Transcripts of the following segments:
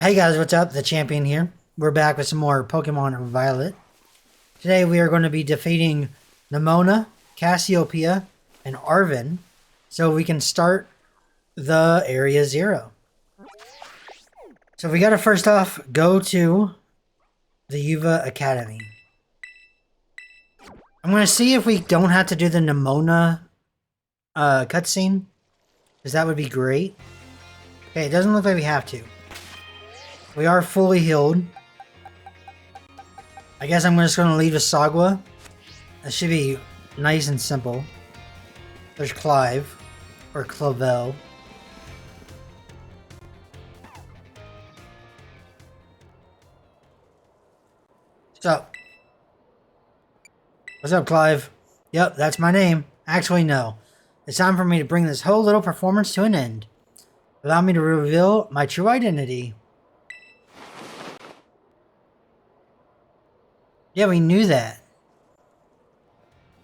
Hey guys, what's up? The champion here. We're back with some more Pokemon Violet. Today we are going to be defeating Nemona, Cassiopeia, and Arven, so we can start the Area 0. So we gotta first off go to the Yuva Academy. I'm gonna see if we don't have to do the Nemona cutscene, because that would be great. Okay, it doesn't look like we have to. We are fully healed. I guess I'm just going to leave a Sagwa. That should be nice and simple. There's Clive. Or Clavel. So. What's up, Clive? Yep, that's my name. Actually, no. It's time for me to bring this whole little performance to an end. Allow me to reveal my true identity. Yeah, we knew that.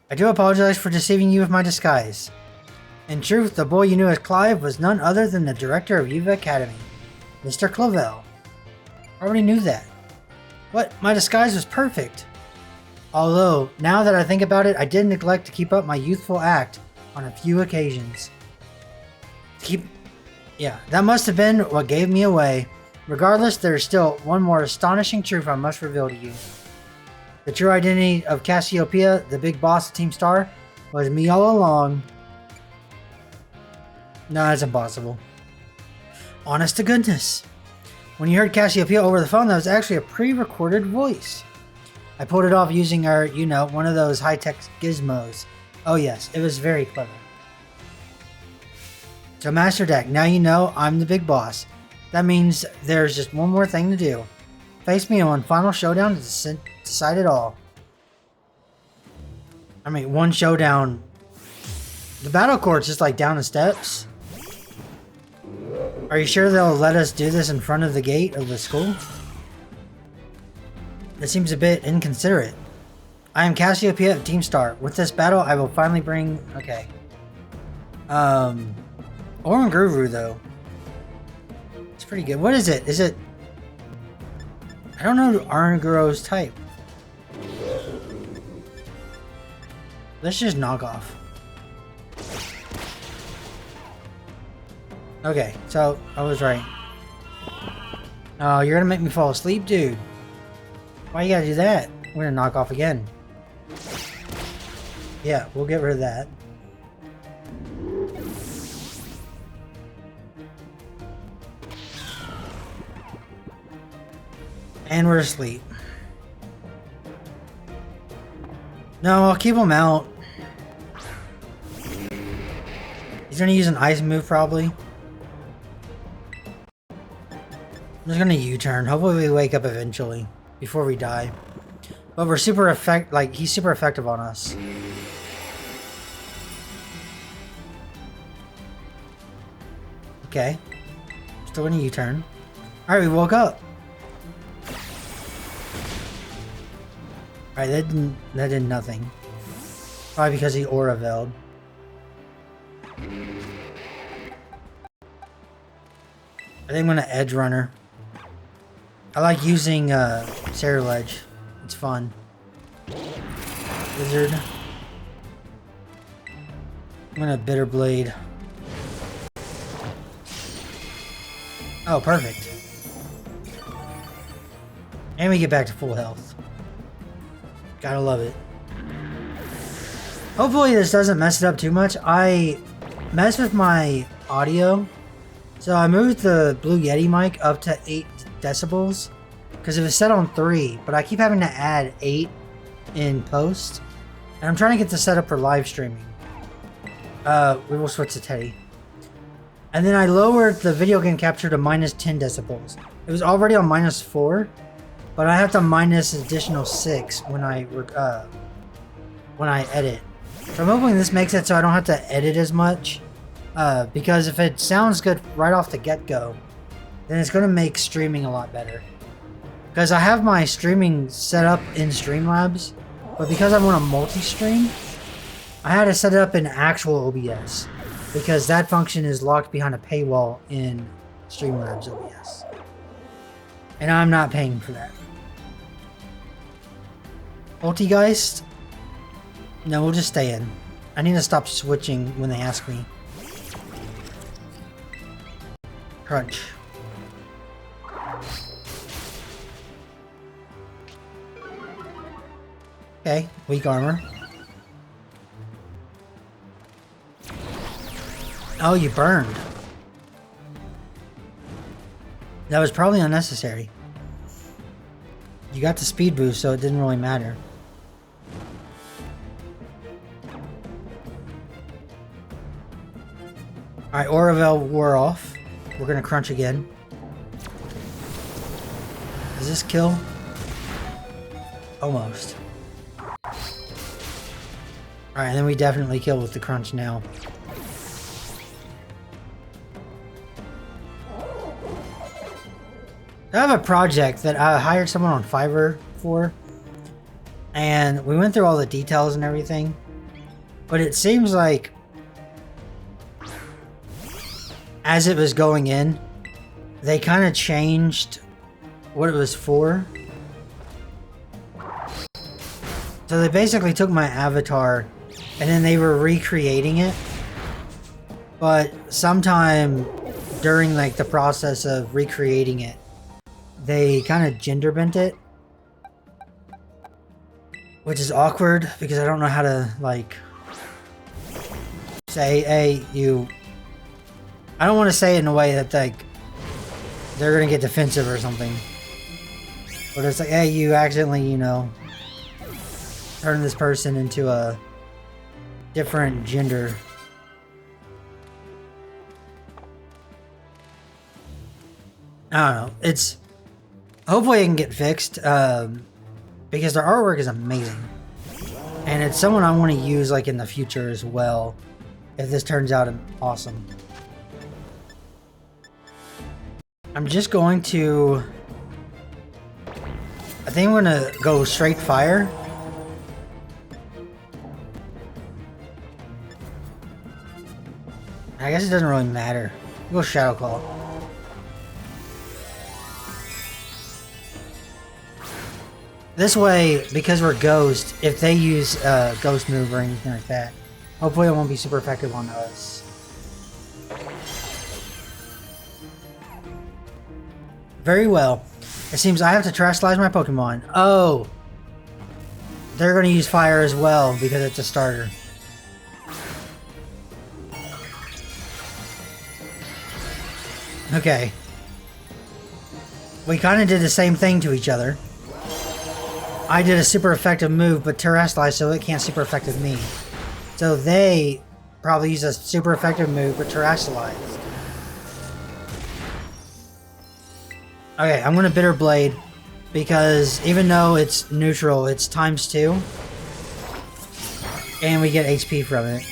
I do apologize for deceiving you with my disguise. In truth, the boy you knew as Clive was none other than the director of Yuva Academy, Mr. Clavel. I already knew that. What? My disguise was perfect. Although, now that I think about it, I did neglect to keep up my youthful act on a few occasions. Yeah, that must have been what gave me away. Regardless, there is still one more astonishing truth I must reveal to you. The true identity of Cassiopeia, the big boss of Team Star, was me all along. No, that's impossible. Honest to goodness. When you heard Cassiopeia over the phone, that was actually a pre-recorded voice. I pulled it off using our, one of those high-tech gizmos. Oh yes, it was very clever. So Master Deck, now you know I'm the big boss. That means there's just one more thing to do. Face me in one final showdown to decide it all. I mean, one showdown. The battle court's just like down the steps. Are you sure they'll let us do this in front of the gate of the school? That seems a bit inconsiderate. I am Cassiopeia of Team Star. With this battle, I will finally bring... Okay. Oranguru, though. It's pretty good. What is it? Is it... I don't know Oranguru's type. Let's just knock off. Okay, so I was right. Oh, you're gonna make me fall asleep, dude. Why you gotta do that? We're gonna knock off again. Yeah, we'll get rid of that. And we're asleep. No, I'll keep him out. He's gonna use an ice move, probably. I'm just gonna U-turn. Hopefully we wake up eventually. Before we die. But we're super he's super effective on us. Okay. Still gonna U-turn. Alright, we woke up. Alright, that did nothing. Probably because he aura veiled. I think I'm gonna edge runner. I like using Ledge. It's fun. Wizard. I'm gonna Bitter Blade. Oh, perfect. And we get back to full health. Gotta love it. Hopefully this doesn't mess it up too much. I messed with my audio. So I moved the Blue Yeti mic up to 8 decibels. Because it was set on 3. But I keep having to add 8 in post. And I'm trying to get this set up for live streaming. We will switch to Teddy. And then I lowered the video game capture to minus 10 decibels. It was already on minus 4. But I have to minus additional 6 when I edit. So I'm hoping this makes it so I don't have to edit as much. Because if it sounds good right off the get-go, then it's going to make streaming a lot better. Because I have my streaming set up in Streamlabs, but because I want to multi-stream, I had to set it up in actual OBS. Because that function is locked behind a paywall in Streamlabs OBS. And I'm not paying for that. Ultigeist? No, we'll just stay in. I need to stop switching when they ask me. Crunch. Okay, weak armor. Oh, you burned. That was probably unnecessary. You got the speed boost, so it didn't really matter. Alright, Auravel wore off. We're gonna crunch again. Does this kill? Almost. Alright, and then we definitely kill with the crunch now. I have a project that I hired someone on Fiverr for, and we went through all the details and everything, but it seems like as it was going in, they kind of changed what it was for. So they basically took my avatar and then they were recreating it, but sometime during like the process of recreating it, they kind of gender bent it, which is awkward because I don't know how to like say, hey, you. I don't want to say it in a way that like they're gonna get defensive or something, but it's like, hey, you accidentally, you know, turn this person into a different gender. I don't know. It's hopefully it can get fixed because their artwork is amazing, and it's someone I want to use like in the future as well if this turns out awesome. I'm just going to, I think I'm gonna go straight fire. I guess it doesn't really matter. We'll go Shadow Claw. This way, because we're Ghost, if they use Ghost move or anything like that, hopefully it won't be super effective on us. Very well. It seems I have to Terastallize my Pokemon. Oh! They're going to use fire as well because it's a starter. Okay. We kind of did the same thing to each other. I did a super effective move, but Terastallize, so it can't super effective me. So they probably use a super effective move, but Terastallize. Okay, I'm gonna Bitter Blade because even though it's neutral, it's ×2, and we get HP from it.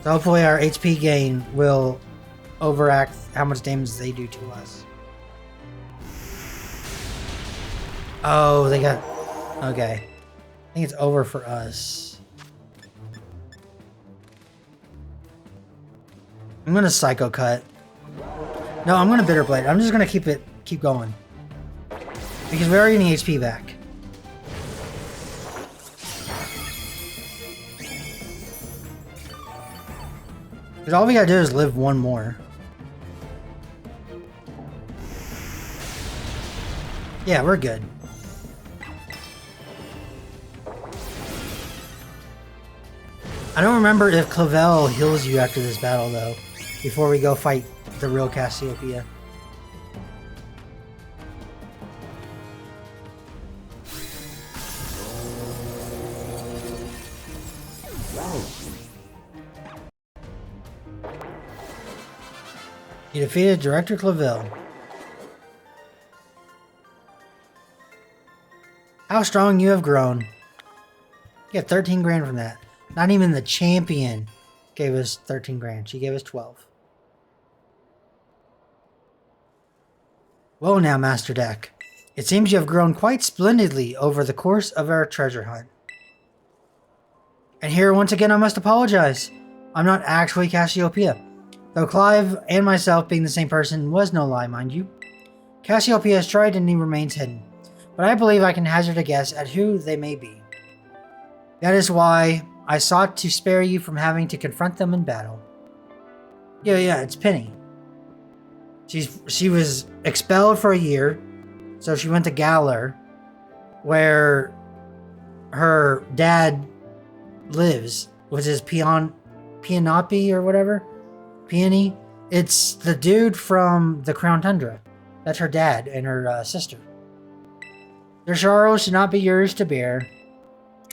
So hopefully our HP gain will overact how much damage they do to us. Oh, they got... Okay. I think it's over for us. I'm gonna Psycho Cut. No, I'm gonna Bitter Blade. I'm just gonna keep going. Because we're already getting HP back. Because all we gotta do is live one more. Yeah, we're good. I don't remember if Clavel heals you after this battle, though, before we go fight the real Cassiopeia. You defeated Director Clavel. How strong you have grown. You get 13 grand from that. Not even the champion gave us 13 grand. She gave us 12. Well now, Master Deck. It seems you have grown quite splendidly over the course of our treasure hunt. And here once again I must apologize. I'm not actually Cassiopeia. Though Clive and myself being the same person was no lie, mind you. Cassiopeia is tried and he remains hidden, but I believe I can hazard a guess at who they may be. That is why I sought to spare you from having to confront them in battle. Yeah, it's Penny. She was expelled for a year, so she went to Galar, where her dad lives, which is Peonopi or whatever. Peony. It's the dude from the Crown Tundra. That's her dad and her sister. Their sorrow should not be yours to bear.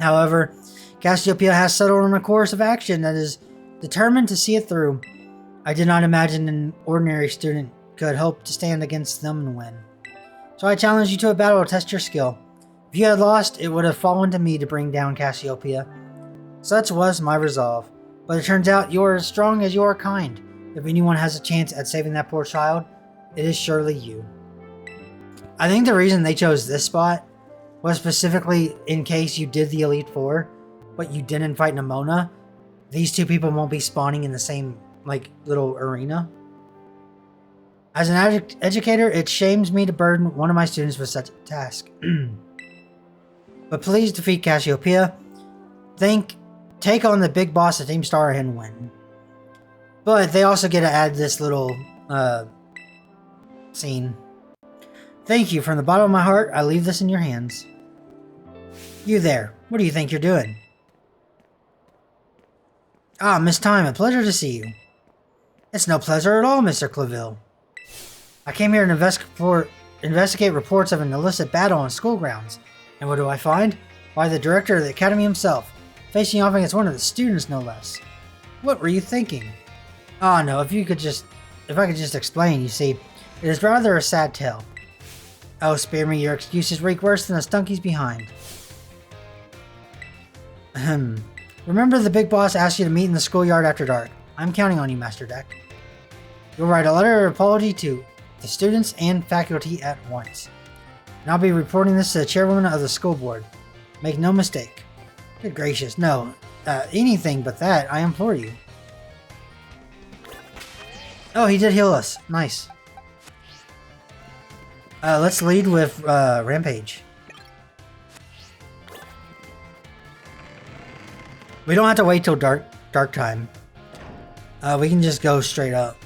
However, Cassiopeia has settled on a course of action that is determined to see it through. I did not imagine an ordinary student could hope to stand against them and win. So I challenge you to a battle to test your skill. If you had lost, it would have fallen to me to bring down Cassiopeia. Such was my resolve. But it turns out you are as strong as you are kind. If anyone has a chance at saving that poor child, it is surely you. I think the reason they chose this spot was specifically in case you did the Elite Four, but you didn't fight Nimona. These two people won't be spawning in the same, little arena. As an educator, it shames me to burden one of my students with such a task. But please defeat Cassiopeia. Take on the big boss of Team Star and win. But they also get to add this little scene. Thank you. From the bottom of my heart, I leave this in your hands. You there. What do you think you're doing? Ah, Miss Time, a pleasure to see you. It's no pleasure at all, Mr. Claville. I came here to investigate reports of an illicit battle on school grounds. And what do I find? Why, the director of the academy himself, facing off against one of the students, no less. What were you thinking? Ah, no, if I could just explain, you see, it is rather a sad tale. Oh, spare me, your excuses reek worse than the stunkies behind. Ahem. Remember the big boss asked you to meet in the schoolyard after dark. I'm counting on you, Master Deck. You'll write a letter of apology to the students and faculty at once. And I'll be reporting this to the chairwoman of the school board. Make no mistake. Good gracious, no. Anything but that, I implore you. Oh, he did heal us. Nice. Let's lead with Rampage. We don't have to wait till dark time. We can just go straight up.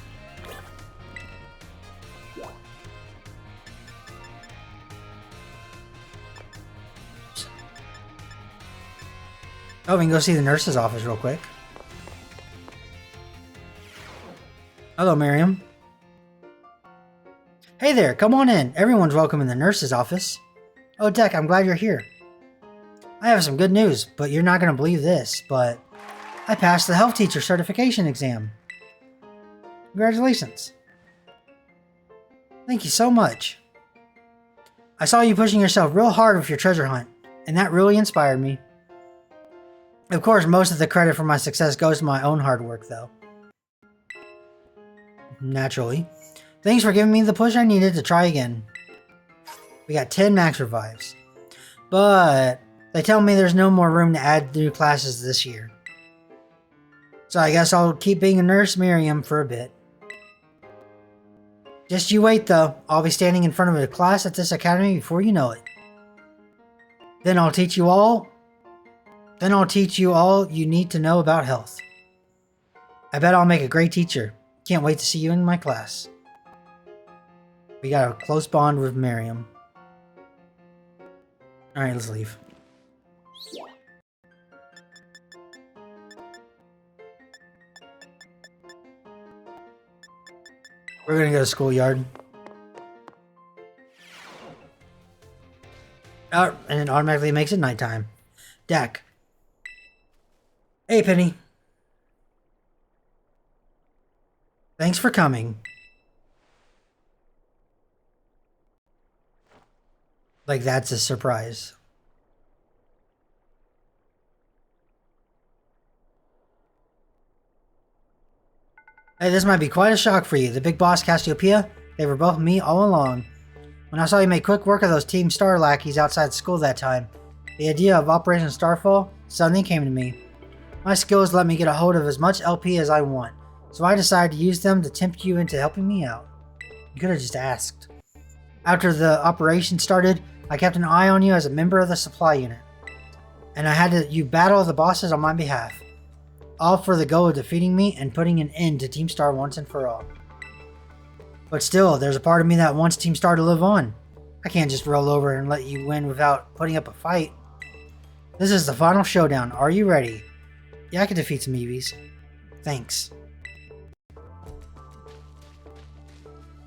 Oh, we can go see the nurse's office real quick. Hello, Miriam. Hey there, come on in. Everyone's welcome in the nurse's office. Oh, Deck, I'm glad you're here. I have some good news, but you're not going to believe this, but I passed the health teacher certification exam. Congratulations. Thank you so much. I saw you pushing yourself real hard with your treasure hunt, and that really inspired me. Of course, most of the credit for my success goes to my own hard work, though. Naturally. Thanks for giving me the push I needed to try again. We got 10 max revives. But they tell me there's no more room to add new classes this year. So I guess I'll keep being a nurse Miriam for a bit. Just you wait though. I'll be standing in front of a class at this academy before you know it. Then I'll teach you all you need to know about health. I bet I'll make a great teacher. Can't wait to see you in my class. We got a close bond with Miriam. Alright, let's leave. We're gonna go to schoolyard. Oh, and it automatically makes it nighttime. Deck. Hey, Penny. Thanks for coming. Like that's a surprise. Hey, this might be quite a shock for you. The big boss, Cassiopeia, they were both me all along. When I saw you make quick work of those Team Star lackeys outside school that time, the idea of Operation Starfall suddenly came to me. My skills let me get a hold of as much LP as I want, so I decided to use them to tempt you into helping me out. You could have just asked. After the operation started, I kept an eye on you as a member of the supply unit. And I had you battle the bosses on my behalf. All for the goal of defeating me and putting an end to Team Star once and for all. But still, there's a part of me that wants Team Star to live on. I can't just roll over and let you win without putting up a fight. This is the final showdown. Are you ready? Yeah, I can defeat some Eevees. Thanks.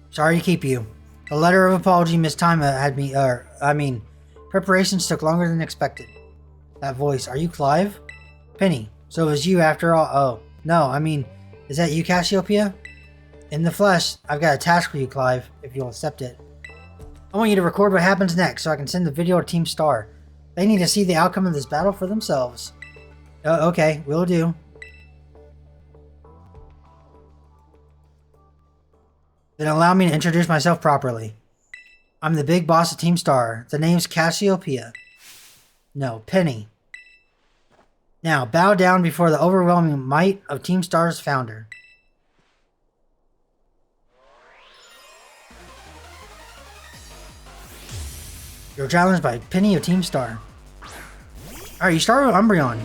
Sorry to keep you. The letter of apology Miss Tima had me, preparations took longer than expected. That voice, are you Clive? Penny, so it was you after all. Oh, no, is that you, Cassiopeia? In the flesh, I've got a task for you, Clive, if you'll accept it. I want you to record what happens next so I can send the video to Team Star. They need to see the outcome of this battle for themselves. Okay, will do. Then allow me to introduce myself properly. I'm the big boss of Team Star. The name's Cassiopeia. No, Penny. Now, bow down before the overwhelming might of Team Star's founder. You're challenged by Penny of Team Star. Alright, you started with Umbreon.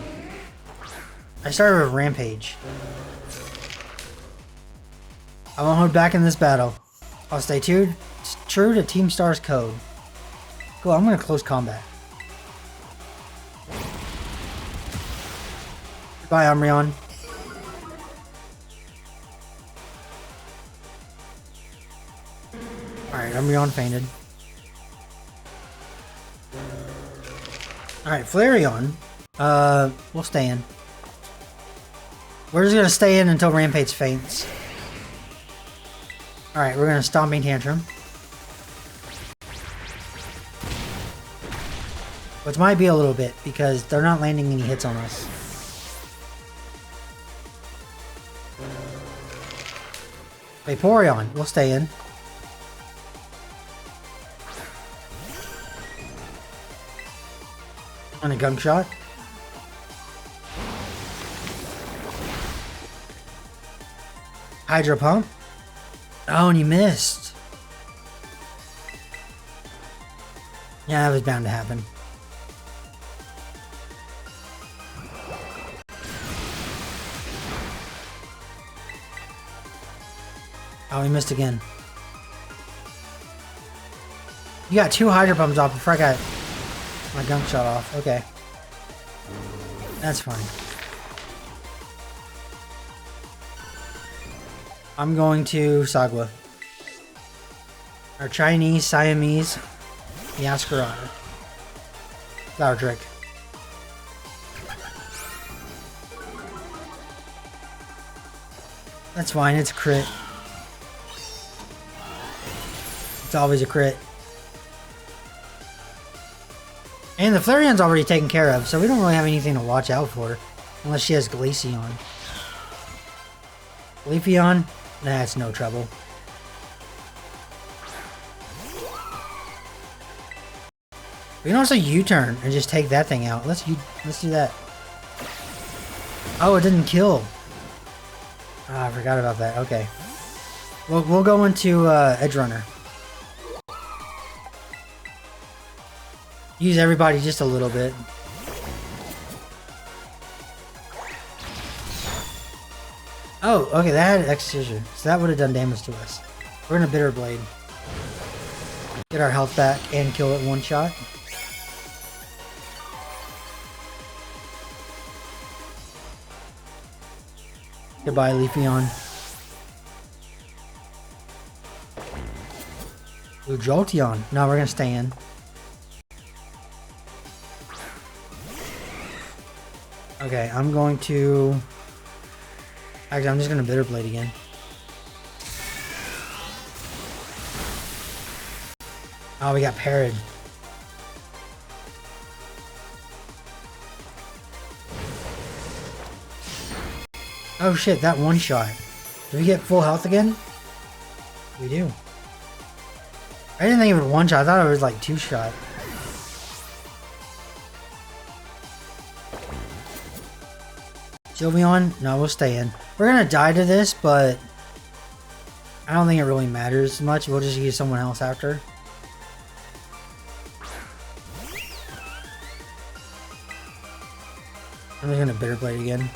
I started with Rampage. I won't hold back in this battle. I'll stay true to Team Star's code. Cool, I'm gonna close combat. Goodbye, Umbreon. Alright, Umbreon fainted. Alright, Flareon. We'll stay in. We're just gonna stay in until Rampage faints. Alright, we're gonna Stomping Tantrum. Which might be a little bit, because they're not landing any hits on us. Vaporeon, we'll stay in. On a gunk shot. Hydro Pump. Oh, and you missed. Yeah, that was bound to happen. Oh, he missed again. You got 2 Hydro Pumps off before I got my gunk shot off. Okay. That's fine. I'm going to Sagwa. Our Chinese Siamese Yaskarada. Flower Trick. That's fine, it's a crit. It's always a crit. And the Flareon's already taken care of, so we don't really have anything to watch out for. Unless she has Glaceon. Leafeon? Nah, it's no trouble. We can also U-turn and just take that thing out. Let's do that. Oh, it didn't kill. Ah, I forgot about that. Okay. We'll go into Edge Runner. Use everybody just a little bit. Oh, okay, that had X-Scissor, so that would have done damage to us. We're gonna Bitter Blade. Get our health back and kill it one shot. Goodbye, Leafeon. Ooh, Jolteon. No, we're gonna stay in. Okay, I'm going to... Actually, I'm just going to Bitter Blade again. Oh, we got parried. Oh shit, that one shot. Do we get full health again? We do. I didn't think it was one shot, I thought it was like 2 shot. Sylveon? No, we'll stay in. We're gonna die to this, but I don't think it really matters much. We'll just use someone else after. I'm just gonna Bitter Blade again.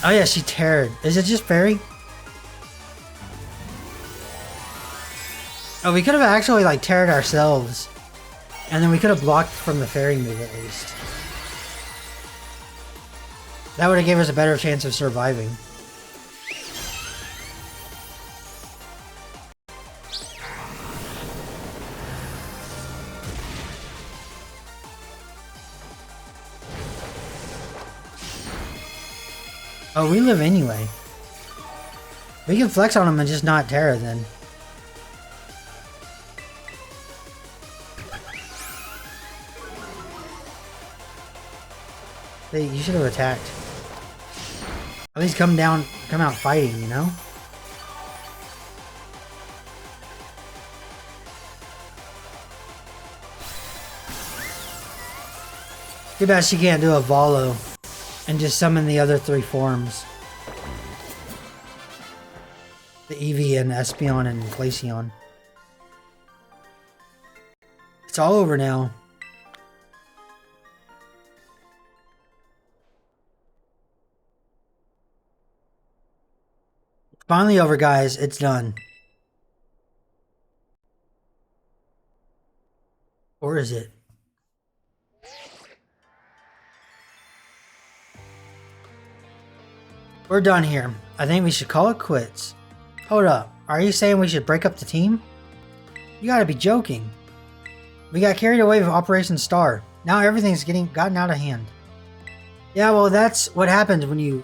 Oh yeah, she teared. Is it just fairy? Oh, we could have actually like teared ourselves. And then we could have blocked from the fairy move at least. That would have given us a better chance of surviving. Oh, we live anyway. We can flex on them and just not Terra then. Hey, you should have attacked. At least come out fighting, you know? Too bad she can't do a Volo and just summon the other 3 forms. The Eevee and Espeon and Glaceon. It's all over now. Finally over, guys. It's done. Or is it? We're done here. I think we should call it quits. Hold up. Are you saying we should break up the team? You gotta be joking. We got carried away with Operation Star. Now everything's gotten out of hand. Yeah, well, that's what happens when you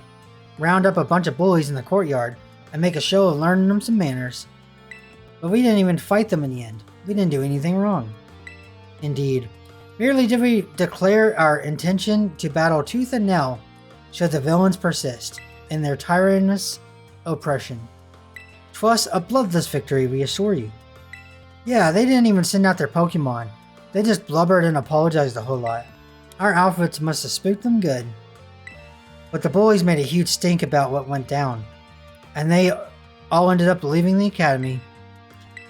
round up a bunch of bullies in the courtyard and make a show of learning them some manners. But we didn't even fight them in the end. We didn't do anything wrong. Indeed. Merely did we declare our intention to battle tooth and nail should the villains persist in their tyrannous oppression. 'Twas a bloodless victory, we assure you. Yeah, they didn't even send out their Pokemon. They just blubbered and apologized a whole lot. Our outfits must have spooked them good. But the bullies made a huge stink about what went down, and they all ended up leaving the academy.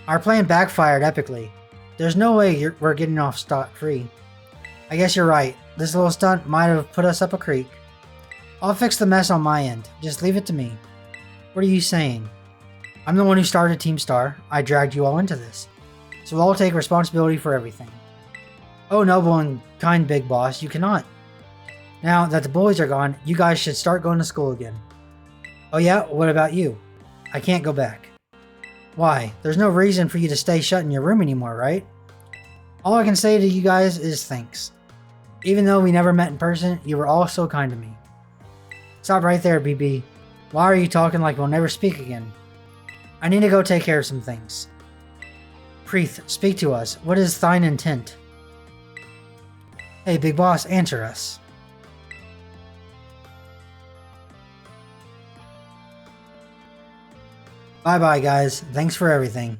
Our plan backfired epically. There's no way we're getting off scot-free. I guess you're right. This little stunt might have put us up a creek. I'll fix the mess on my end. Just leave it to me. What are you saying? I'm the one who started Team Star. I dragged you all into this. So I'll take responsibility for everything. Oh, noble and kind big boss, you cannot. Now that the bullies are gone, you guys should start going to school again. Oh yeah? What about you? I can't go back. Why? There's no reason for you to stay shut in your room anymore, right? All I can say to you guys is thanks. Even though we never met in person, you were all so kind to me. Stop right there, BB. Why are you talking like we'll never speak again? I need to go take care of some things. Preeth, speak to us. What is thine intent? Hey, big boss, answer us. Bye-bye, guys. Thanks for everything.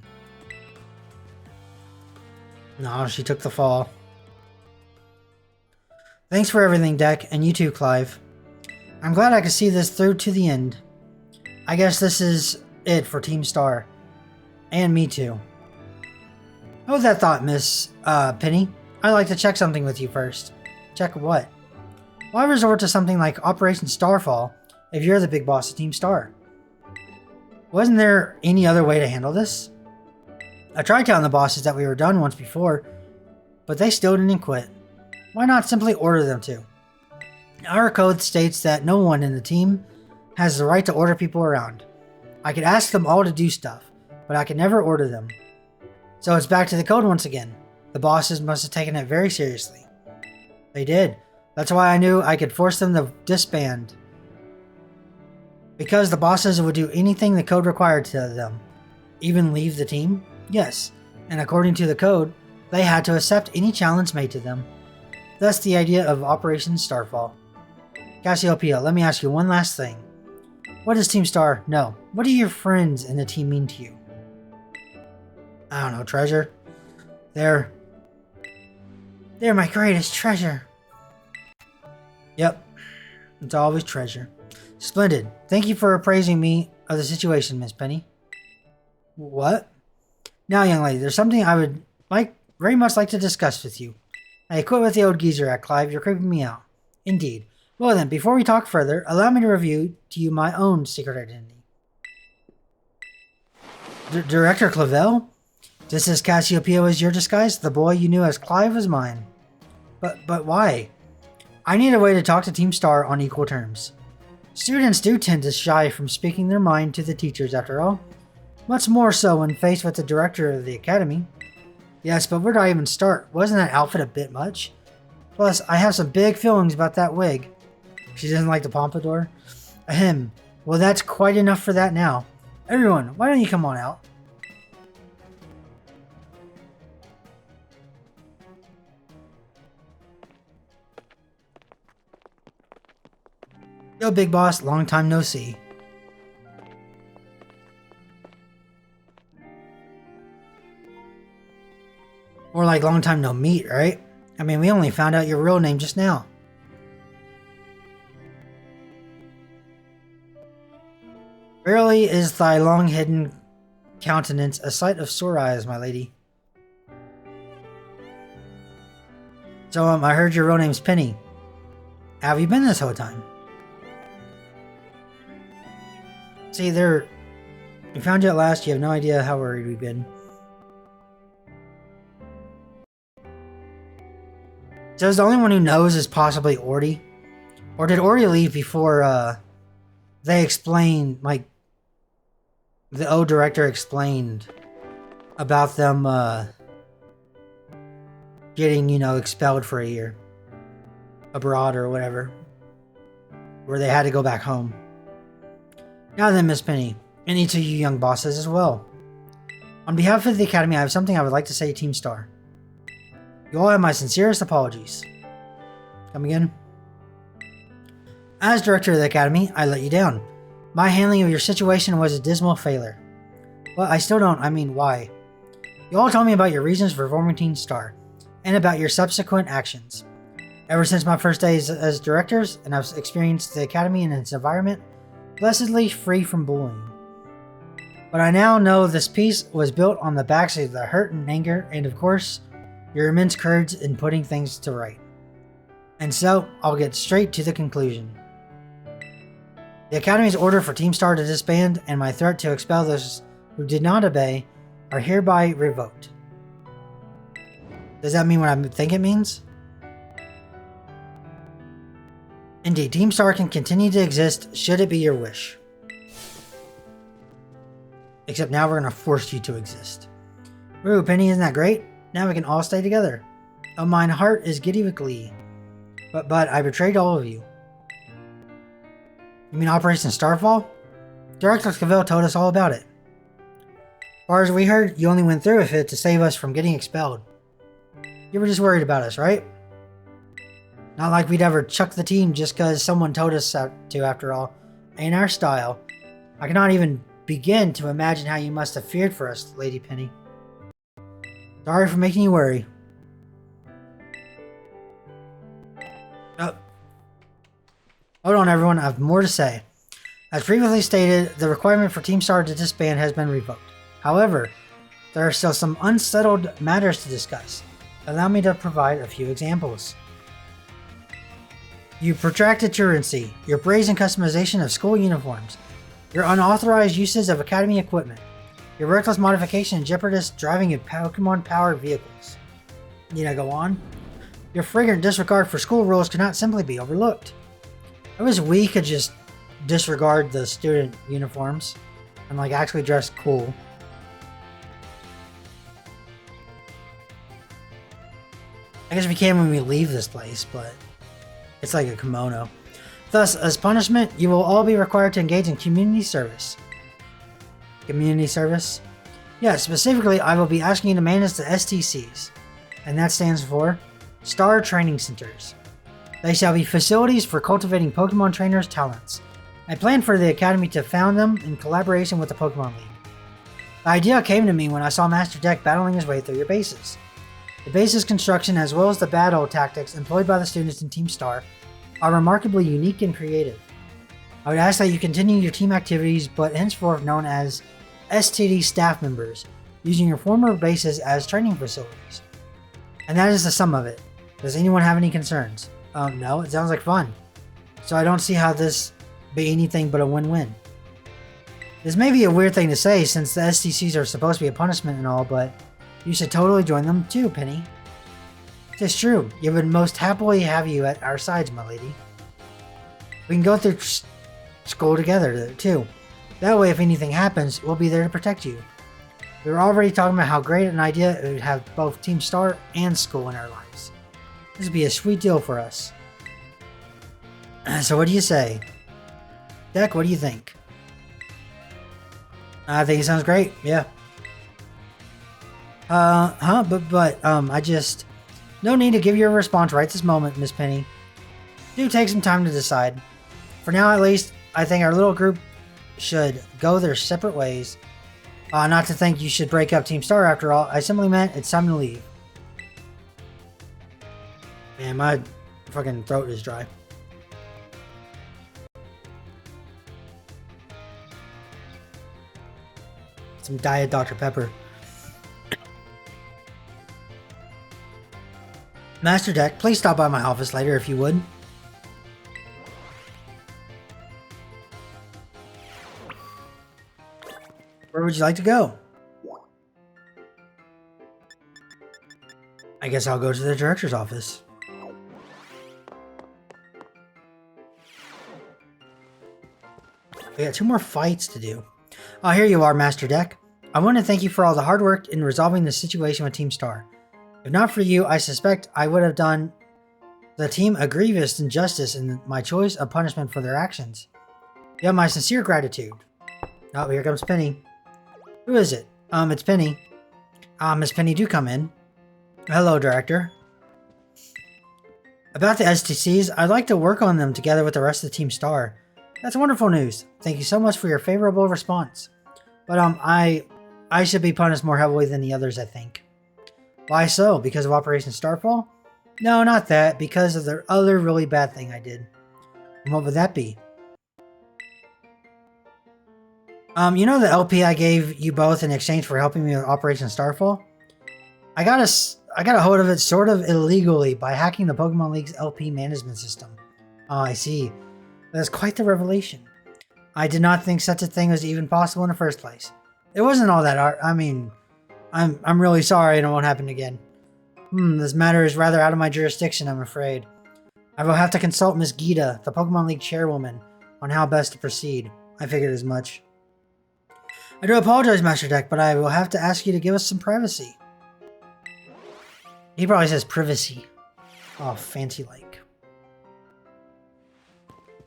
No, she took the fall. Thanks for everything, Deck, and you too, Clive. I'm glad I could see this through to the end. I guess this is it for Team Star. And me too. Hold that thought, Miss Penny. I'd like to check something with you first. Check what? Why resort to something like Operation Starfall if you're the big boss of Team Star? Wasn't there any other way to handle this? I tried telling the bosses that we were done once before, but they still didn't quit. Why not simply order them to? Our code states that no one in the team has the right to order people around. I could ask them all to do stuff, but I could never order them. So it's back to the code once again. The bosses must have taken it very seriously. They did. That's why I knew I could force them to disband. Because the bosses would do anything the code required to them. Even leave the team? Yes. And according to the code, they had to accept any challenge made to them. Thus the idea of Operation Starfall. Cassiopeia, let me ask you one last thing. What does Team Star know? What do your friends in the team mean to you? I don't know, treasure. They're my greatest treasure. Yep. It's always treasure. Splendid. Thank you for appraising me of the situation, Miss Penny. What? Now, young lady, there's something I would very much like to discuss with you. Hey, quit with the old geezer act, Clive. You're creeping me out. Indeed. Well then, before we talk further, allow me to review to you my own secret identity. Director Clavel? Just as Cassiopeia was your disguise, the boy you knew as Clive was mine. But why? I need a way to talk to Team Star on equal terms. Students do tend to shy from speaking their mind to the teachers, after all. Much more so when faced with the director of the academy. Yes, but where do I even start? Wasn't that outfit a bit much? Plus, I have some big feelings about that wig. She doesn't like the pompadour? Ahem. Well, that's quite enough for that now. Everyone, why don't you come on out? Yo, big boss, long time no see. Or like long time no meet, right? I mean, we only found out your real name just now. Verily is thy long-hidden countenance a sight of sore eyes, my lady. So, I heard your real name's Penny. How have you been this whole time? See, we found you at last. You have no idea how worried we've been. So the only one who knows is possibly Orty. Or did Orty leave before they explained, like, the O director explained about them getting, expelled for a year. Abroad or whatever. Where they had to go back home. Now then, Miss Penny, and each of you young bosses as well. On behalf of the Academy, I have something I would like to say to Team Star. You all have my sincerest apologies. Come again? As director of the Academy, I let you down. My handling of your situation was a dismal failure. Well, I still don't, why? You all told me about your reasons for forming Team Star, and about your subsequent actions. Ever since my first days as directors, and I've experienced the Academy and its environment, blessedly free from bullying. But I now know this peace was built on the backs of the hurt and anger, and of course, your immense courage in putting things to right. And so, I'll get straight to the conclusion. The Academy's order for Team Star to disband and my threat to expel those who did not obey are hereby revoked. Does that mean what I think it means? Indeed, Team Star can continue to exist should it be your wish. Except now we're going to force you to exist. Ooh, Penny, isn't that great? Now we can all stay together. Oh, mine heart is giddy with glee. But I betrayed all of you. You mean Operation Starfall? Director Cavell told us all about it. As far as we heard, you only went through with it to save us from getting expelled. You were just worried about us, right? Not like we'd ever chuck the team just because someone told us to, after all. Ain't our style. I cannot even begin to imagine how you must have feared for us, Lady Penny. Sorry for making you worry. Oh. Hold on, everyone. I have more to say. As previously stated, the requirement for Team Star to disband has been revoked. However, there are still some unsettled matters to discuss. Allow me to provide a few examples. Your protracted truancy, your brazen customization of school uniforms, your unauthorized uses of Academy equipment, your reckless modification and jeopardous driving of Pokemon-powered vehicles. Need I go on? Your flagrant disregard for school rules cannot simply be overlooked. I wish we could just disregard the student uniforms and actually dress cool. I guess we can when we leave this place, but it's like a kimono. Thus, as punishment, you will all be required to engage in community service. Community service? Yeah, specifically, I will be asking you to manage the STCs, and that stands for Star Training Centers. They shall be facilities for cultivating Pokemon trainers' talents. I plan for the Academy to found them in collaboration with the Pokemon League. The idea came to me when I saw Master Deck battling his way through your bases. The base's construction, as well as the battle tactics employed by the students in Team Star, are remarkably unique and creative. I would ask that you continue your team activities, but henceforth known as STD staff members, using your former bases as training facilities. And that is the sum of it. Does anyone have any concerns? No, it sounds like fun. So I don't see how this be anything but a win-win. This may be a weird thing to say since the STCs are supposed to be a punishment and all, but you should totally join them too, Penny. It's true. You would most happily have you at our sides, my lady. We can go through school together too. That way, if anything happens, we'll be there to protect you. We were already talking about how great an idea it would have both Team Star and school in our lives. This would be a sweet deal for us. So what do you say? Deck, what do you think? I think it sounds great, yeah. I just... No need to give you a response right this moment, Miss Penny. Do take some time to decide. For now, at least, I think our little group should go their separate ways. Not to think you should break up Team Star after all. I simply meant it's time to leave. Man, my fucking throat is dry. Some Diet Dr. Pepper. Master Deck, please stop by my office later if you would. Where would you like to go? I guess I'll go to the director's office. We got 2 more fights to do. Oh, here you are, Master Deck. I want to thank you for all the hard work in resolving the situation with Team Star. If not for you, I suspect I would have done the team a grievous injustice in my choice of punishment for their actions. You have my sincere gratitude. Oh, here comes Penny. Who is it? It's Penny. Miss Penny, do come in. Hello, Director. About the STCs, I'd like to work on them together with the rest of the Team Star. That's wonderful news. Thank you so much for your favorable response. But, I should be punished more heavily than the others, I think. Why so? Because of Operation Starfall? No, not that. Because of the other really bad thing I did. And what would that be? You know the LP I gave you both in exchange for helping me with Operation Starfall? I got a hold of it sort of illegally by hacking the Pokemon League's LP management system. Oh, I see. That's quite the revelation. I did not think such a thing was even possible in the first place. It wasn't all that hard. I mean, I'm really sorry and it won't happen again. This matter is rather out of my jurisdiction, I'm afraid. I will have to consult Miss Gita, the Pokemon League chairwoman, on how best to proceed. I figured as much. I do apologize, Master Deck, but I will have to ask you to give us some privacy. He probably says privacy. Oh, fancy like.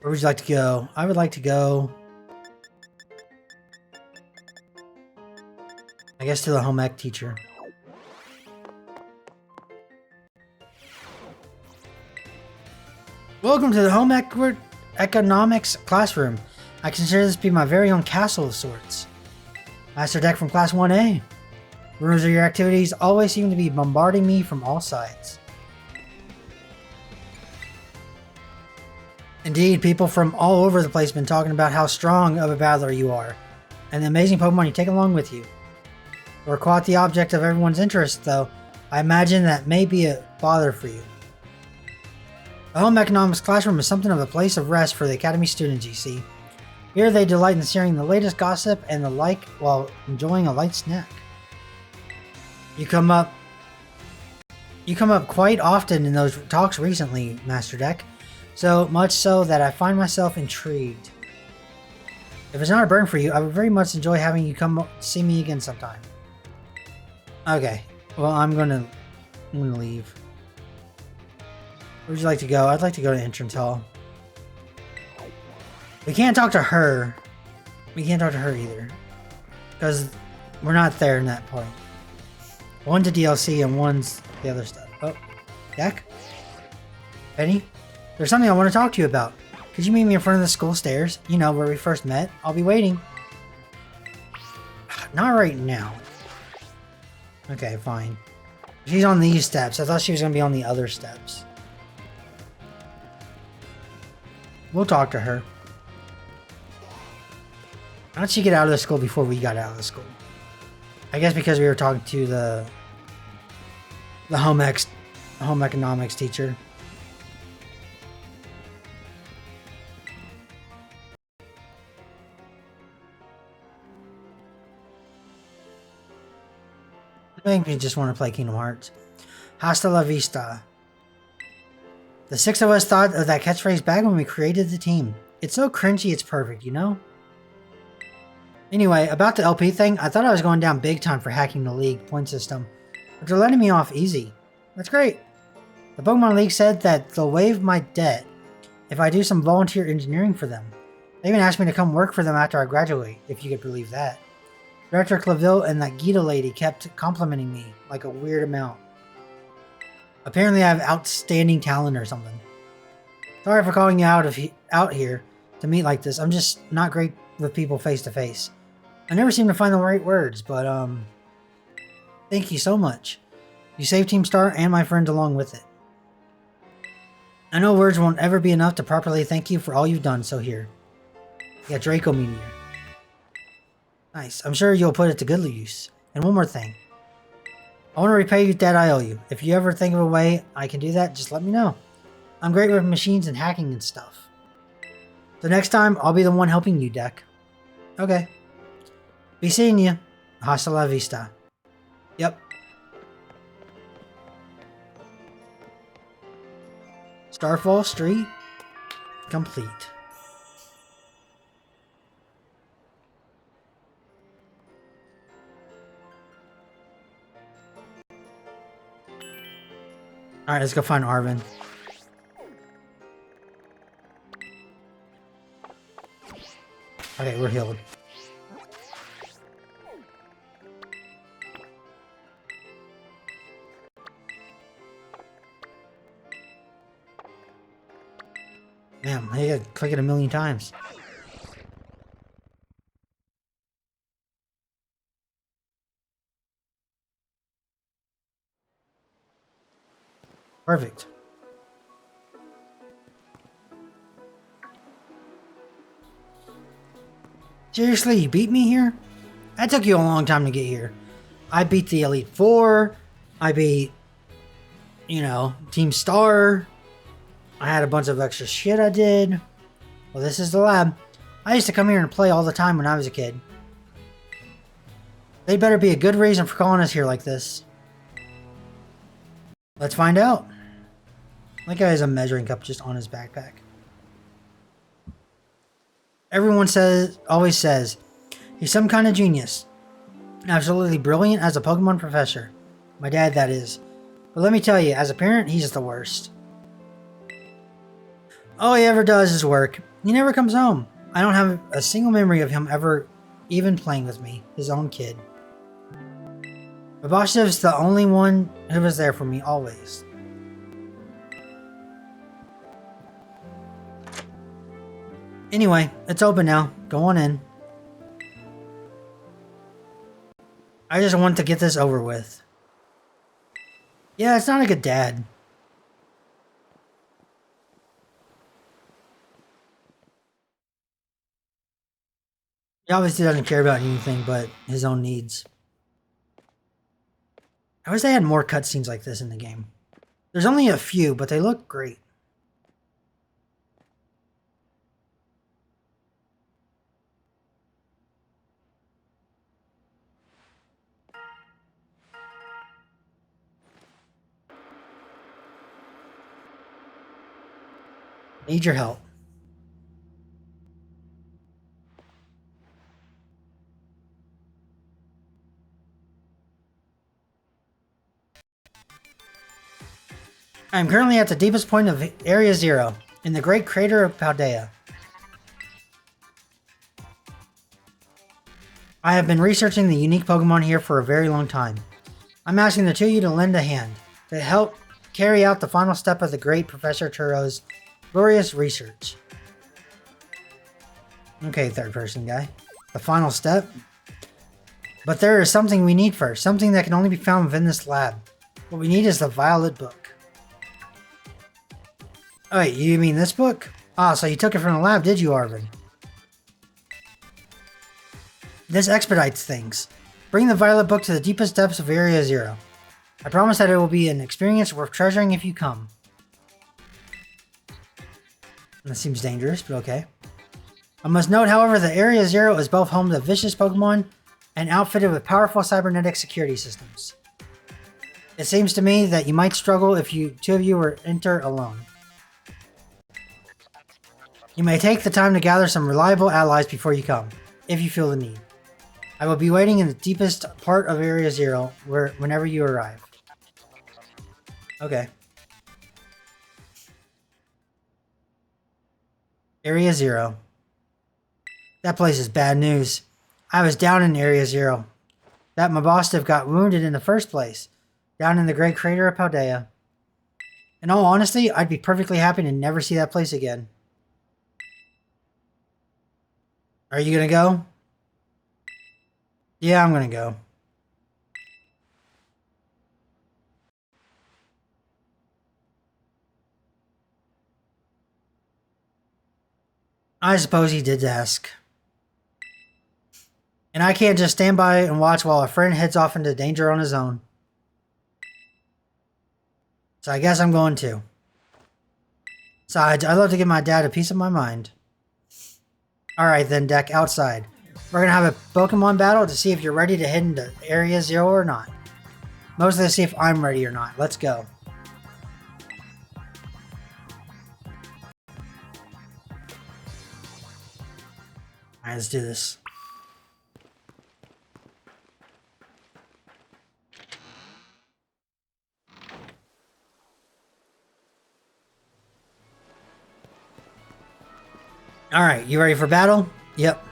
Where would you like to go? I would like to go... I guess to the home ec teacher. Welcome to the home economics classroom. I consider this to be my very own castle of sorts. Master Deck from Class 1A. Rumors of your activities always seem to be bombarding me from all sides. Indeed, people from all over the place have been talking about how strong of a battler you are, and the amazing Pokemon you take along with you. We're quite the object of everyone's interest, though. I imagine that may be a bother for you. The home economics classroom is something of a place of rest for the academy students, you see. Here they delight in sharing the latest gossip and the like while enjoying a light snack. You come up quite often in those talks recently, Master Deck, so much so that I find myself intrigued. If it's not a burden for you, I would very much enjoy having you come see me again sometime. Okay, well I'm gonna leave. Where would you like to go? I'd like to go to entrance hall. We can't talk to her. We can't talk to her either, because we're not there in that point. One's a DLC and one's the other stuff. Oh, Deck? Penny? There's something I want to talk to you about. Could you meet me in front of the school stairs? You know, where we first met. I'll be waiting. Not right now. Okay, fine. She's on these steps. I thought she was going to be on the other steps. We'll talk to her. How did she get out of the school before we got out of the school? I guess because we were talking to the home ec home economics teacher. I think we just want to play Kingdom Hearts. Hasta la vista. The 6 of us thought of that catchphrase back when we created the team. It's so cringy, it's perfect, you know? Anyway, about the LP thing, I thought I was going down big time for hacking the League point system, but they're letting me off easy. That's great. The Pokemon League said that they'll waive my debt if I do some volunteer engineering for them. They even asked me to come work for them after I graduate, if you could believe that. Director Claville and that Gita lady kept complimenting me like a weird amount. Apparently I have outstanding talent or something. Sorry for calling you out here to meet like this. I'm just not great with people face to face. I never seem to find the right words, but thank you so much. You saved Team Star and my friends along with it. I know words won't ever be enough to properly thank you for all you've done, so here. You got Draco Meteor. Nice. I'm sure you'll put it to good use. And one more thing. I want to repay you debt I owe you. If you ever think of a way I can do that, just let me know. I'm great with machines and hacking and stuff. So next time, I'll be the one helping you, Deck. Okay. Be seeing you. Hasta la vista. Yep. Starfall Street. Complete. Alright, let's go find Arvin. Okay, we're healed. Damn, I gotta click it a million times. Perfect. Seriously, you beat me here? That took you a long time to get here. I beat the Elite Four. I beat, you know, Team Star. I had a bunch of extra shit I did. Well, this is the lab. I used to come here and play all the time when I was a kid. They better be a good reason for calling us here like this. Let's find out. That guy has a measuring cup just on his backpack. Everyone always says, he's some kind of genius. Absolutely brilliant as a Pokemon professor. My dad, that is. But let me tell you, as a parent, he's the worst. All he ever does is work. He never comes home. I don't have a single memory of him ever even playing with me, his own kid. Babashev's the only one who was there for me, always. Anyway, it's open now. Go on in. I just want to get this over with. Yeah, it's not a good dad. He obviously doesn't care about anything but his own needs. I wish they had more cutscenes like this in the game. There's only a few, but they look great. Need your help. I am currently at the deepest point of Area Zero, in the Great Crater of Paldea. I have been researching the unique Pokemon here for a very long time. I'm asking the two of you to lend a hand, to help carry out the final step of the great Professor Turo's glorious research. Okay, third person guy. The final step? But there is something we need first, something that can only be found within this lab. What we need is the Violet Book. Oh wait, you mean this book? Ah, so you took it from the lab, did you, Arvin? This expedites things. Bring the Violet Book to the deepest depths of Area Zero. I promise that it will be an experience worth treasuring if you come. That seems dangerous, but okay. I must note, however, that Area Zero is both home to vicious Pokemon and outfitted with powerful cybernetic security systems. It seems to me that you might struggle if two of you were to enter alone. You may take the time to gather some reliable allies before you come, if you feel the need. I will be waiting in the deepest part of Area Zero whenever you arrive. Okay. Area Zero. That place is bad news. I was down in Area Zero. That Mabostiff got wounded in the first place, down in the Great Crater of Paldea. In all honesty, I'd be perfectly happy to never see that place again. Are you gonna go? Yeah, I'm gonna go. I suppose he did ask. And I can't just stand by and watch while a friend heads off into danger on his own. So I guess I'm going too. Besides, I'd love to give my dad a piece of my mind. Alright then, Deck, outside. We're gonna have a Pokemon battle to see if you're ready to head into Area Zero or not. Mostly to see if I'm ready or not. Let's go. Alright, let's do this. Alright, you ready for battle? Yep.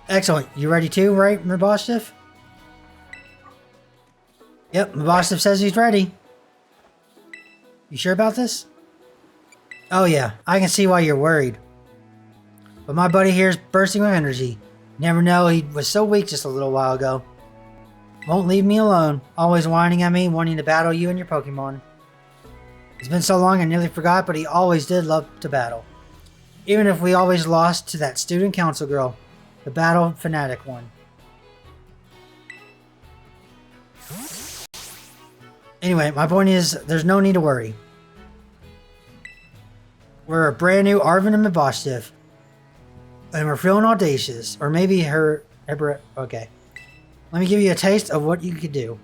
Excellent. You ready too, right, Mabostiff? Yep, Mabostiff says he's ready. You sure about this? Oh yeah, I can see why you're worried. But my buddy here is bursting with energy. Never know, he was so weak just a little while ago. Won't leave me alone, always whining at me, wanting to battle you and your Pokemon. It's been so long I nearly forgot, but he always did love to battle. Even if we always lost to that student council girl, the battle fanatic one. Anyway, my point is, there's no need to worry. We're a brand new Arvin and Mabostiff. And we're feeling audacious. Or maybe okay. Let me give you a taste of what you could do.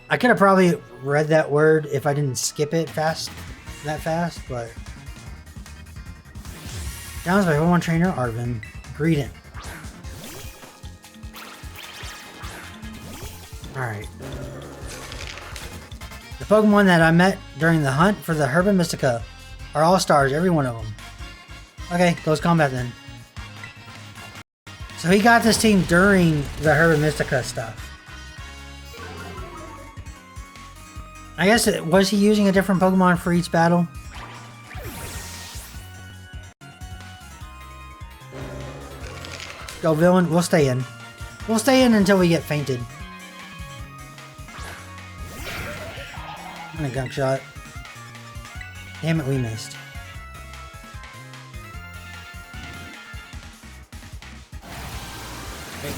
I could have probably read that word if I didn't skip it that fast, but... Challenged by Pokemon Trainer Arvin. Greeting. Alright. The Pokemon that I met during the hunt for the Herba Mystica are all stars, every one of them. Okay, close combat then. So he got this team during the Herba Mystica stuff. I guess, was he using a different Pokemon for each battle? Go villain, we'll stay in. We'll stay in until we get fainted. And a gunk shot. Damn it, we missed.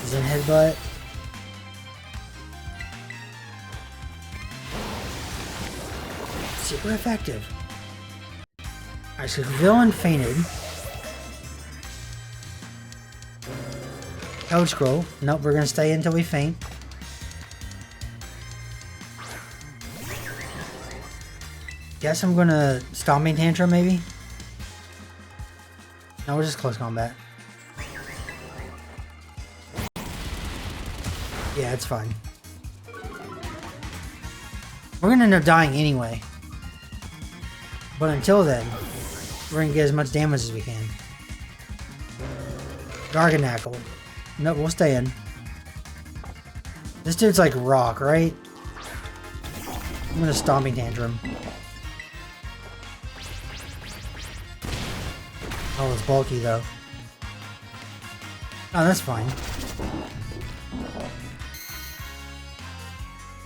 Zen headbutt. Super effective. Alright, so villain fainted. Code scroll. Nope, we're gonna stay until we faint. Guess I'm gonna Stomping Tantrum maybe? No, we're just close combat. Yeah, it's fine. We're gonna end up dying anyway. But until then, we're gonna get as much damage as we can. Garganackle. Nope, we'll stay in. This dude's like rock, right? I'm gonna Stomping Tantrum. Oh, it's bulky though. Oh, that's fine.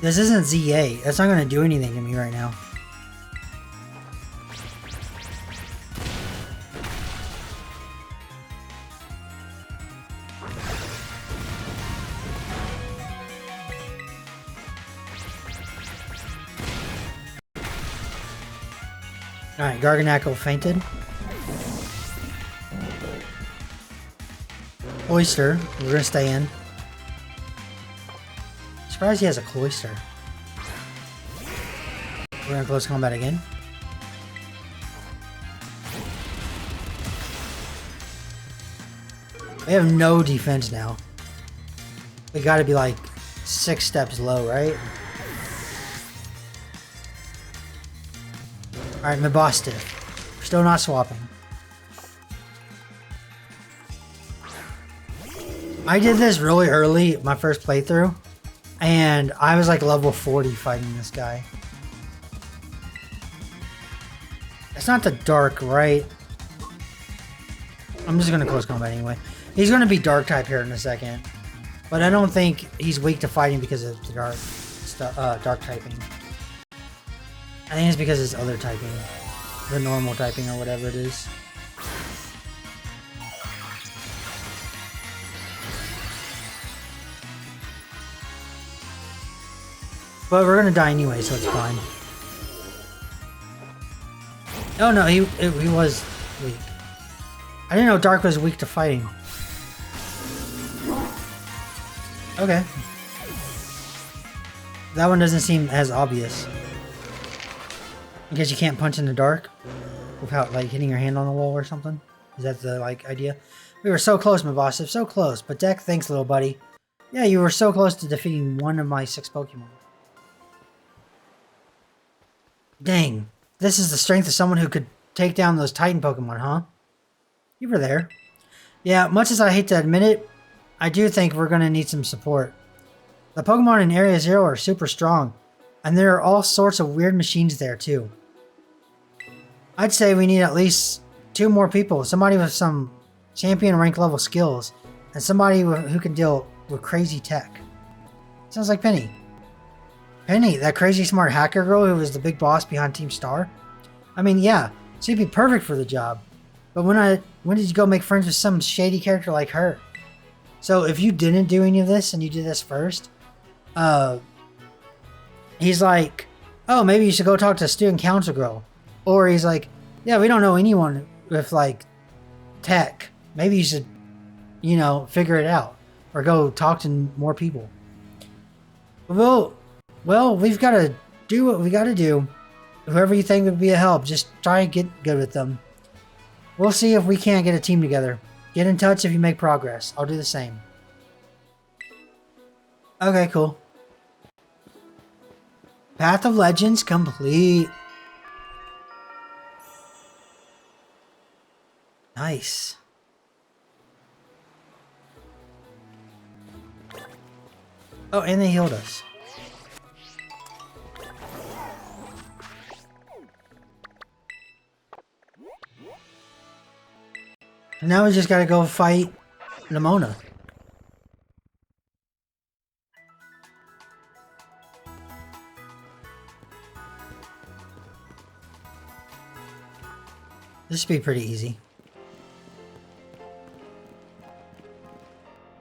This isn't ZA. That's not gonna do anything to me right now. Alright, Garganackle fainted. Oyster, we're gonna stay in. Surprised he has a Cloyster. We're gonna close combat again. We have no defense now. We gotta be like 6 steps low, right? Alright, Mabosstiff. We're still not swapping. I did this really early, my first playthrough, and I was like level 40 fighting this guy. It's not the dark, right? I'm just gonna close combat anyway. He's gonna be dark type here in a second, but I don't think he's weak to fighting because of the dark typing. I think it's because it's other typing, the normal typing or whatever it is. But we're gonna die anyway, so it's fine. Oh no, he was weak. I didn't know Dark was weak to fighting. Okay. That one doesn't seem as obvious. Because you can't punch in the dark without like hitting your hand on the wall or something. Is that the like idea? We were so close, Mabosstiff, so close. But Deck, thanks, little buddy. Yeah, you were so close to defeating one of my 6 Pokemon. Dang, this is the strength of someone who could take down those Titan Pokemon, huh? You were there. Yeah, much as I hate to admit it, I do think we're going to need some support. The Pokemon in Area Zero are super strong, and there are all sorts of weird machines there too. I'd say we need at least 2 more people, somebody with some champion rank level skills, and somebody who can deal with crazy tech. Sounds like Penny. Penny, that crazy smart hacker girl who was the big boss behind Team Star? I mean, yeah, she'd be perfect for the job. But when did you go make friends with some shady character like her? So if you didn't do any of this and you did this first, he's like, oh, maybe you should go talk to student council girl. Or he's like, yeah, we don't know anyone with like tech. Maybe you should, you know, figure it out or go talk to more people. Well, we've got to do what we got to do. Whoever you think would be a help, just try and get good with them. We'll see if we can't get a team together. Get in touch if you make progress. I'll do the same. Okay, cool. Path of Legends complete. Nice. Oh, and they healed us. Now we just gotta go fight Nimona. This should be pretty easy.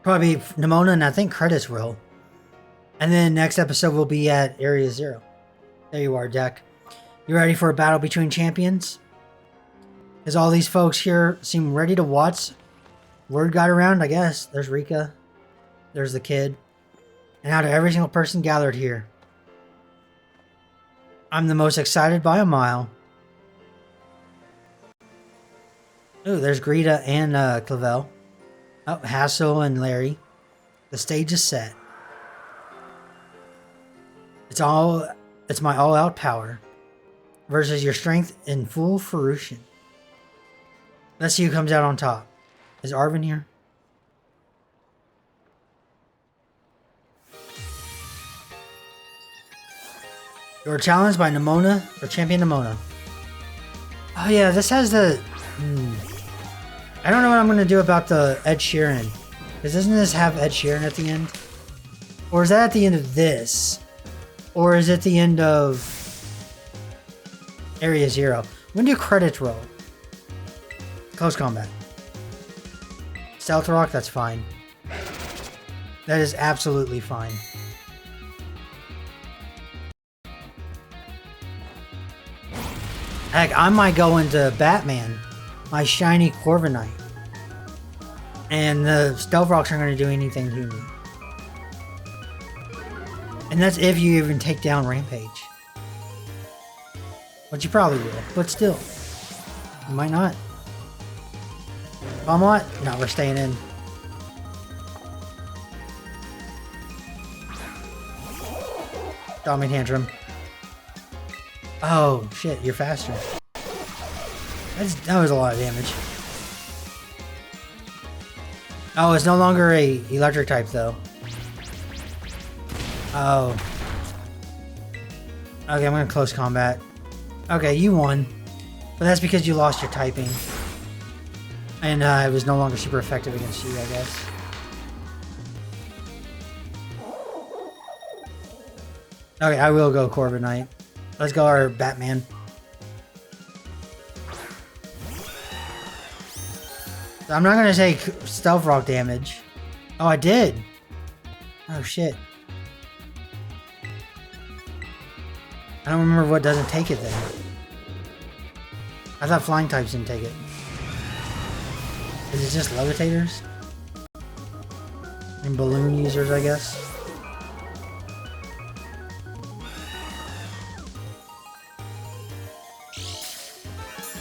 Probably Nimona and I think Credits roll. And then next episode will be at Area Zero. There you are, Deck. You ready for a battle between champions? As all these folks here seem ready to watch. Word got around, I guess. There's Rika. There's the kid. And out of every single person gathered here, I'm the most excited by a mile. Ooh, there's Greta and Clavel. Oh, Hassel and Larry. The stage is set. It's my all-out power versus your strength in full fruition. Let's see who comes out on top. Is Arvin here? You're challenged by Nimona or Champion Nimona. Oh yeah, this has the... I don't know what I'm going to do about the Ed Sheeran. Because doesn't this have Ed Sheeran at the end? Or is that at the end of this? Or is it the end of Area Zero? When do credits roll? Close combat. Stealth Rock, that's fine. That is absolutely fine. Heck, I might go into Batman, my shiny Corviknight. And the Stealth Rocks aren't going to do anything to me. And that's if you even take down Rampage. But you probably will. But still. You might not. What? No, we're staying in. Dominate Tantrum. Oh, shit. You're faster. That was a lot of damage. Oh, it's no longer a electric type, though. Oh. Okay, I'm gonna close combat. Okay, you won. But that's because you lost your typing. And it was no longer super effective against you, I guess. Okay, I will go Corviknight. Let's go our Batman. I'm not gonna take Stealth Rock damage. Oh, I did. Oh, shit. I don't remember what doesn't take it then. I thought flying types didn't take it. Is it just levitators? And balloon users, I guess?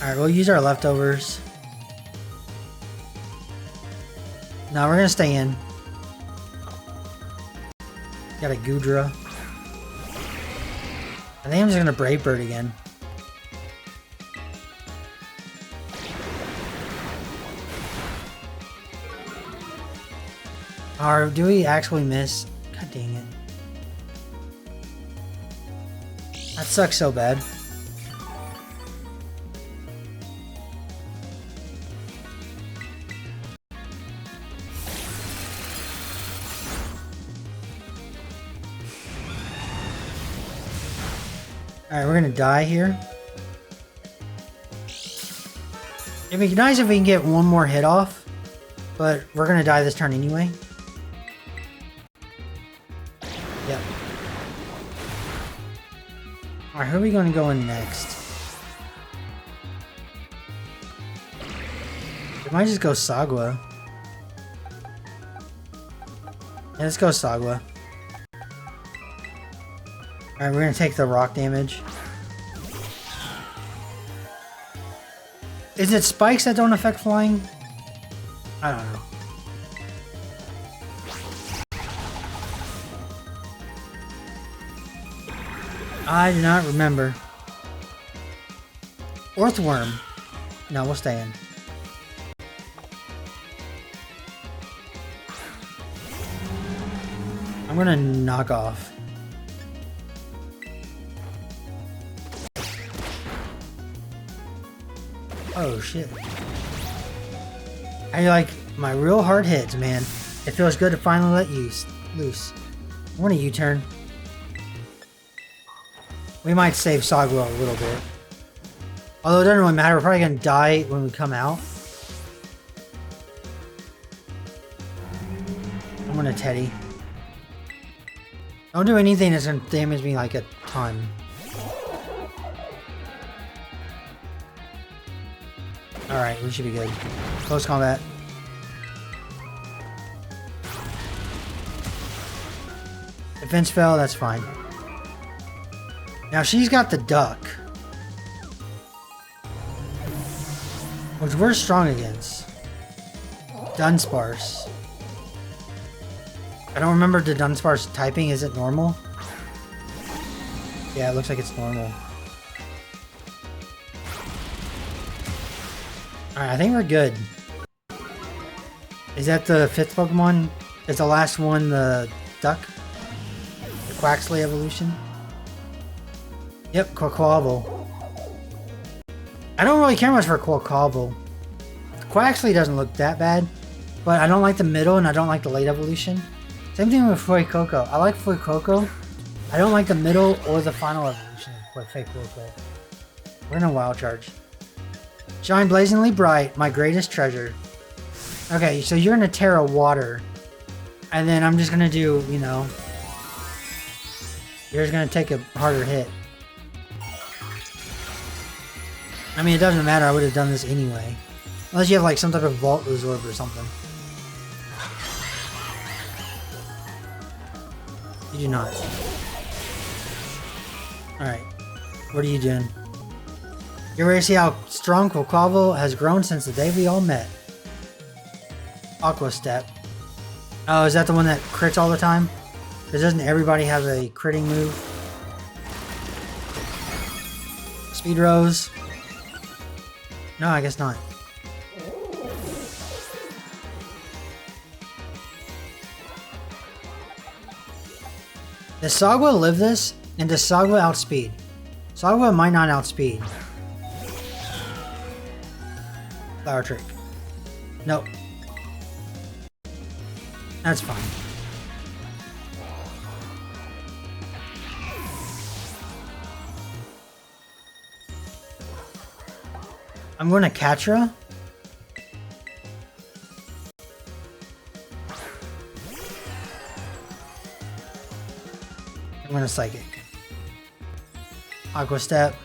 Alright, we'll use our leftovers. No, we're gonna stay in. Got a Goodra. I think I'm just gonna Brave Bird again. Or do we actually miss? God dang it. That sucks so bad. Alright, we're gonna die here. It'd be nice if we can get one more hit off, but we're gonna die this turn anyway. Yep. Alright, who are we gonna go in next? We might just go Sagwa. Yeah, let's go Sagwa. Alright, we're gonna take the rock damage. Is it spikes that don't affect flying? I don't know. I do not remember. Earthworm. No, we'll stay in. I'm gonna knock off. Oh shit. I like my real hard hits, man. It feels good to finally let you loose. I want a U-turn. We might save Sagwa a little bit. Although it doesn't really matter, we're probably gonna die when we come out. I'm gonna Teddy. Don't do anything that's gonna damage me like a ton. Alright, we should be good. Close combat. Defense fell, that's fine. Now she's got the duck. Which we're strong against. Dunsparce. I don't remember the Dunsparce typing. Is it normal? Yeah, it looks like it's normal. Alright, I think we're good. Is that the 5th Pokemon? Is the last one the duck? The Quaxley evolution? Yep, Quaquaval. I don't really care much for Quaquaval. Quaxley doesn't look that bad, but I don't like the middle and I don't like the late evolution. Same thing with Fuecoco. I like Fuecoco. I don't like the middle or the final evolution with Fuecoco. We're gonna Wild Charge. Shine blazingly bright, my greatest treasure. Okay, so you're gonna Terra Water. And then I'm just gonna do, you know... You're just gonna take a harder hit. I mean, it doesn't matter. I would have done this anyway. Unless you have like some type of vault resorb or something. You do not. Alright. What are you doing? You're ready to see how strong Quaquaval has grown since the day we all met. Aqua Step. Oh, is that the one that crits all the time? Because doesn't everybody have a critting move? Speed Rose. No, I guess not. Does Sagwa live this? And does Sagwa outspeed? Sagwa might not outspeed. Flower Trick. Nope. That's fine. I'm going to Katra. I'm going to Psychic. Aqua Step.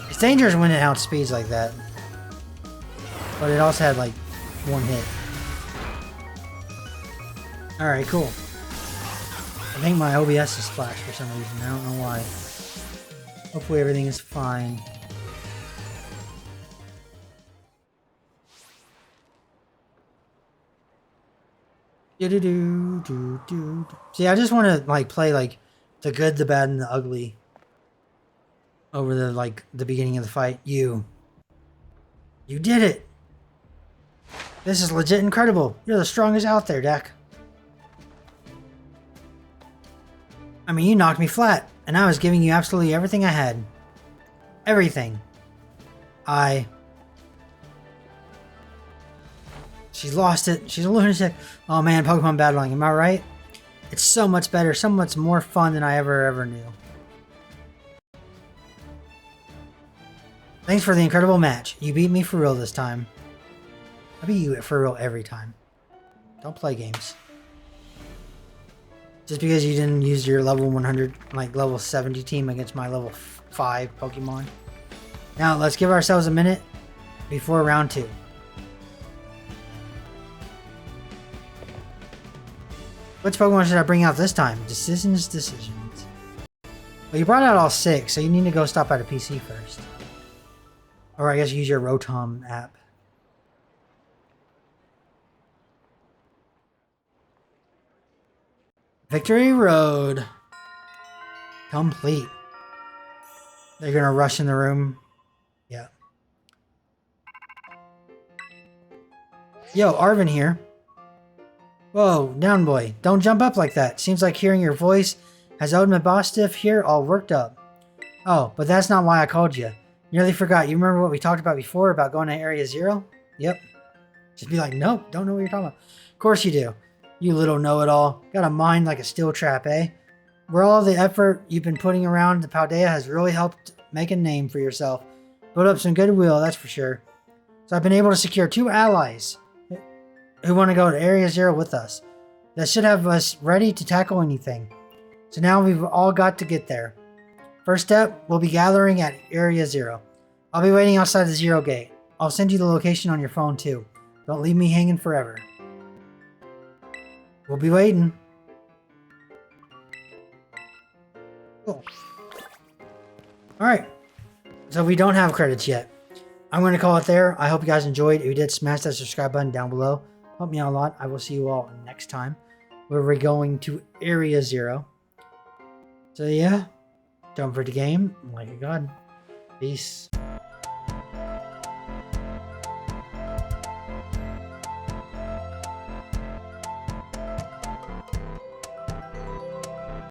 It's dangerous when it outspeeds like that. But it also had like one hit. Alright, cool. I think my OBS is splashed for some reason. I don't know why. Hopefully everything is fine. See, I just want to like play like the good, the bad, and the ugly over the like the beginning of the fight. You did it. This is legit incredible. You're the strongest out there, Dak. I mean, you knocked me flat, and I was giving you absolutely everything I had. Everything. She's lost it. She's a lunatic. Oh man, Pokemon battling. Am I right? It's so much better, so much more fun than I ever knew. Thanks for the incredible match. You beat me for real this time. I beat you for real every time. Don't play games. Just because you didn't use your level 100, like level 70 team against my level 5 Pokemon. Now, let's give ourselves a minute before round 2. Which Pokemon should I bring out this time? Decisions. Well, you brought out all 6, so you need to go stop at a PC first. Or I guess use your Rotom app. Victory Road. Complete. They're gonna rush in the room. Yeah. Yo, Arvin here. Whoa, down boy. Don't jump up like that. Seems like hearing your voice has owed my boss stiff here all worked up. Oh, but that's not why I called you. Nearly forgot. You remember what we talked about before about going to Area 0? Yep. Just be like, nope, don't know what you're talking about. Of course you do. You little know-it-all. Got a mind like a steel trap, eh? Where all the effort you've been putting around the Paldea has really helped make a name for yourself. Build up some goodwill, that's for sure. So I've been able to secure 2 allies who want to go to Area 0 with us. That should have us ready to tackle anything. So now we've all got to get there. First step, we'll be gathering at Area 0. I'll be waiting outside the 0 gate. I'll send you the location on your phone too. Don't leave me hanging forever. We'll be waiting. Cool. Alright. So we don't have credits yet. I'm going to call it there. I hope you guys enjoyed. If you did, smash that subscribe button down below. Help me out a lot. I will see you all next time, where we're going to Area 0. So yeah, don't forget the game. Like a god. Peace.